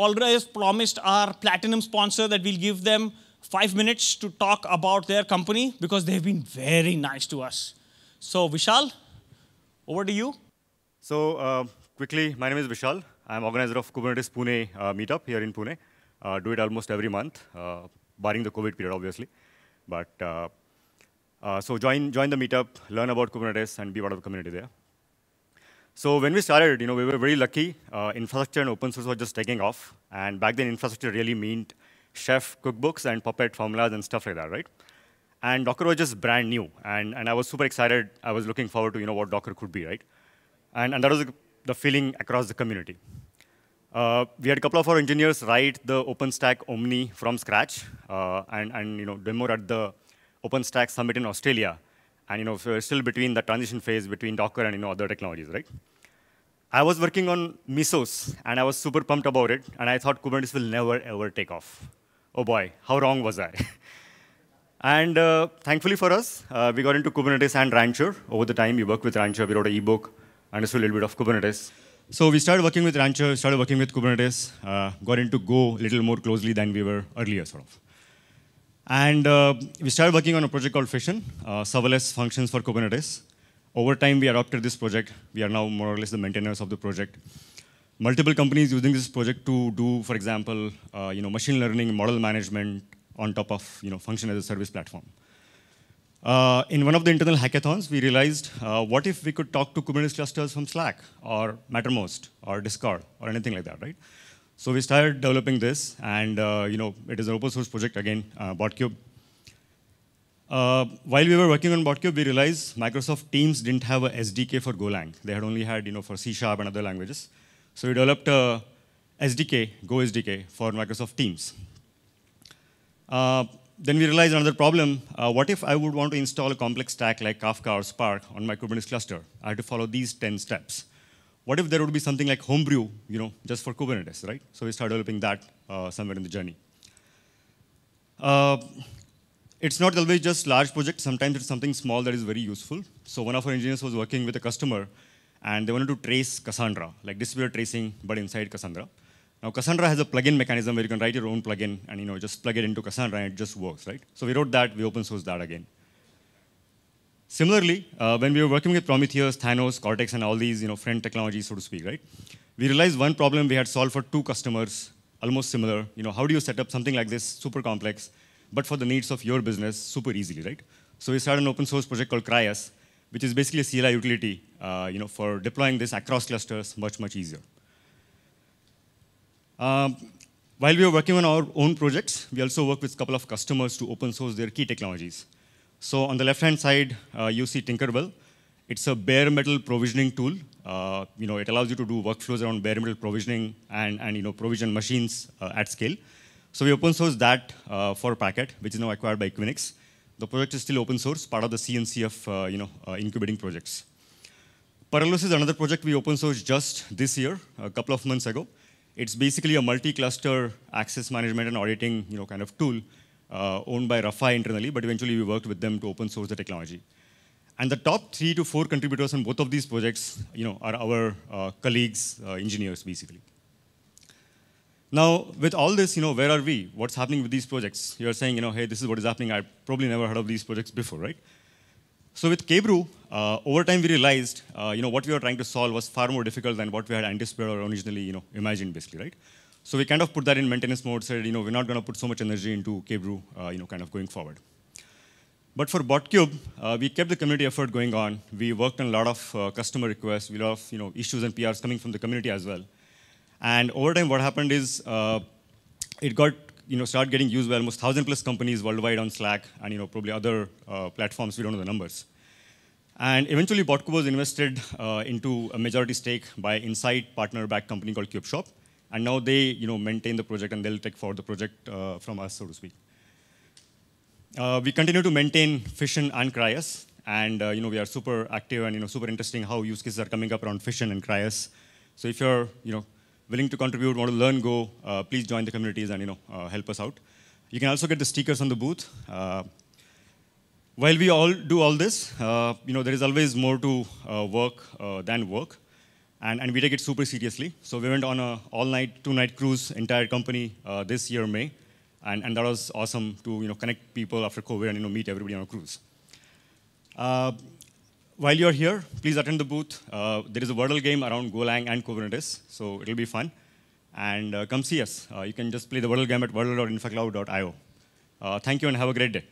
always promised our platinum sponsor that we'll give them 5 minutes to talk about their company because they've been very nice to us. So Vishal, over to you. So quickly, my name is Vishal. I'm organizer of Kubernetes Pune meetup here in Pune. Do it almost every month, barring the COVID period, obviously. But so join the meetup, learn about Kubernetes, and be part of the community there. So when we started, we were very lucky. Infrastructure and open source was just taking off. And back then, infrastructure really meant chef cookbooks and Puppet formulas and stuff like that, right? And Docker was just brand new. And I was super excited. I was looking forward to what Docker could be, right? And that was the feeling across the community. We had a couple of our engineers write the OpenStack Omni from scratch and demo at the OpenStack Summit in Australia. And so we're still between the transition phase between Docker and other technologies, right? I was working on Mesos, and I was super pumped about it. And I thought Kubernetes will never, ever take off. Oh boy, how wrong was I? And thankfully for us, we got into Kubernetes and Rancher. Over the time, we worked with Rancher. We wrote an ebook, understood a little bit of Kubernetes. So we started working with Rancher, started working with Kubernetes, got into Go a little more closely than we were earlier, sort of. And we started working on a project called Fission, serverless functions for Kubernetes. Over time, we adopted this project. We are now more or less the maintainers of the project. Multiple companies using this project to do, for example, machine learning, model management on top of function as a service platform. In one of the internal hackathons, we realized, what if we could talk to Kubernetes clusters from Slack or Mattermost or Discord or anything like that, right? So we started developing this, and it is an open source project again, BotCube. While we were working on BotCube, we realized Microsoft Teams didn't have a SDK for Golang. They had only had for C# and other languages. So we developed a SDK, Go SDK, for Microsoft Teams. Then we realized another problem. What if I would want to install a complex stack like Kafka or Spark on my Kubernetes cluster? I had to follow these 10 steps. What if there would be something like Homebrew, just for Kubernetes, right? So we started developing that somewhere in the journey. It's not always just large projects. Sometimes it's something small that is very useful. So one of our engineers was working with a customer, and they wanted to trace Cassandra, like distributed tracing, but inside Cassandra. Now, Cassandra has a plugin mechanism where you can write your own plugin and just plug it into Cassandra, and it just works, right? So we wrote that. We open sourced that again. Similarly, when we were working with Prometheus, Thanos, Cortex, and all these friend technologies, so to speak, right? We realized one problem we had solved for 2 customers, almost similar. How do you set up something like this, super complex, but for the needs of your business, super easily, right? So we started an open source project called Cryas, which is basically a CLI utility, for deploying this across clusters much, much easier. While we were working on our own projects, we also work with a couple of customers to open source their key technologies. So on the left-hand side, you see Tinkerbell. It's a bare metal provisioning tool. It allows you to do workflows around bare metal provisioning and provision machines at scale. So we open source that for Packet, which is now acquired by Equinix. The project is still open source, part of the CNCF incubating projects. Parallels is another project we open sourced just this year, a couple of months ago. It's basically a multi-cluster access management and auditing kind of tool owned by Rafi internally, but eventually we worked with them to open source the technology. And the top 3 to 4 contributors on both of these projects are our colleagues, engineers, basically. Now, with all this, where are we? What's happening with these projects? You're saying, hey, this is what is happening. I probably never heard of these projects before, right? So with Kbrew, over time we realized, what we were trying to solve was far more difficult than what we had anticipated or originally, imagined, basically, right? So we kind of put that in maintenance mode, said, we're not going to put so much energy into Kbrew, kind of going forward. But for BotCube, we kept the community effort going on. We worked on a lot of customer requests, a lot of issues and PRs coming from the community as well. And over time, what happened is it got started getting used by almost 1,000+ companies worldwide on Slack and probably other platforms. We don't know the numbers. And eventually, BotCube was invested into a majority stake by Insight partner-backed company called CubeShop. And now they maintain the project, and they'll take forward the project from us, so to speak. We continue to maintain Fission and Cryas, and we are super active and super interesting how use cases are coming up around Fission and Cryas. So if you're willing to contribute, want to learn Go, please join the communities and help us out. You can also get the stickers on the booth. While we all do all this, there is always more to work than work. and we take it super seriously. So we went on an all-night, 2-night cruise, entire company this year, May. And that was awesome to connect people after COVID and meet everybody on a cruise. While you're here, please attend the booth. There is a Wordle game around Golang and Kubernetes, so it'll be fun. And come see us. You can just play the Wordle game at wordle.infacloud.io. Thank you and have a great day.